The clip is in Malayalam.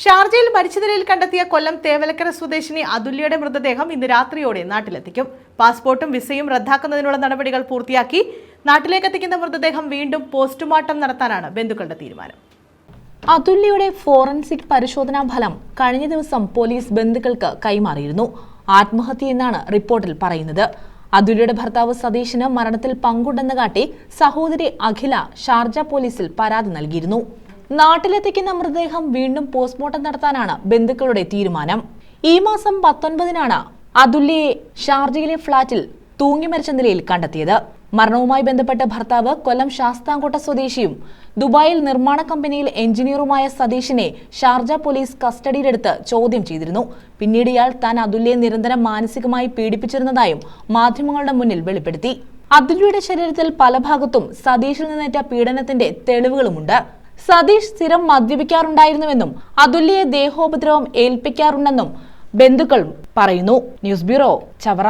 ഷാർജയിൽ മരിച്ച നിലയിൽ കണ്ടെത്തിയ കൊല്ലം തേവലക്കര സ്വദേശിനി അതുല്യയുടെ മൃതദേഹം ഇന്ന് രാത്രിയോടെ നാട്ടിലെത്തിക്കും. പാസ്പോർട്ടും വിസയും റദ്ദാക്കുന്നതിനുള്ള നടപടികൾ പൂർത്തിയാക്കി നാട്ടിലേക്ക് എത്തിക്കുന്ന മൃതദേഹം വീണ്ടും പോസ്റ്റ്മോർട്ടം നടത്താനാണ് ബന്ധുക്കളുടെ തീരുമാനം. അതുല്യയുടെ ഫോറൻസിക് പരിശോധനാ ഫലം കഴിഞ്ഞ ദിവസം പോലീസ് ബന്ധുക്കൾക്ക് കൈമാറിയിരുന്നു. ആത്മഹത്യയെന്നാണ് റിപ്പോർട്ടിൽ പറയുന്നത്. അതുല്യയുടെ ഭർത്താവ് സതീഷിന് മരണത്തിൽ പങ്കുണ്ടെന്ന് കാട്ടി സഹോദരി അഖില ഷാർജ പോലീസിൽ പരാതി നൽകിയിരുന്നു. നാട്ടിലെത്തിക്കുന്ന മൃതദേഹം വീണ്ടും പോസ്റ്റ്മോർട്ടം നടത്താനാണ് ബന്ധുക്കളുടെ തീരുമാനം. ഈ മാസം 19-നാണ് അതുല്യയെ ഷാർജയിലെ ഫ്ളാറ്റിൽ തൂങ്ങി മരിച്ച നിലയിൽ കണ്ടെത്തിയത്. മരണവുമായി ബന്ധപ്പെട്ട് ഭർത്താവ് കൊല്ലം ശാസ്താംകോട്ട സ്വദേശിയും ദുബായിൽ നിർമ്മാണ കമ്പനിയിൽ എഞ്ചിനീയറുമായ സതീഷിനെ ഷാർജ പോലീസ് കസ്റ്റഡിയിലെടുത്ത് ചോദ്യം ചെയ്തിരുന്നു. പിന്നീട് ഇയാൾ താൻ അതുല്യയെ നിരന്തരം മാനസികമായി പീഡിപ്പിച്ചിരുന്നതായും മാധ്യമങ്ങളുടെ മുന്നിൽ വെളിപ്പെടുത്തി. അതുല്യയുടെ ശരീരത്തിൽ പല ഭാഗത്തും സതീഷിൽ നിന്നേറ്റ പീഡനത്തിന്റെ തെളിവുകളുമുണ്ട്. സതീഷ് സ്ഥിരം മദ്യപിക്കാറുണ്ടായിരുന്നുവെന്നും അതുല്യയെ ദേഹോപദ്രവം ഏൽപ്പിക്കാറുണ്ടെന്നും ബന്ധുക്കൾ പറയുന്നു. News bureau, Chavara.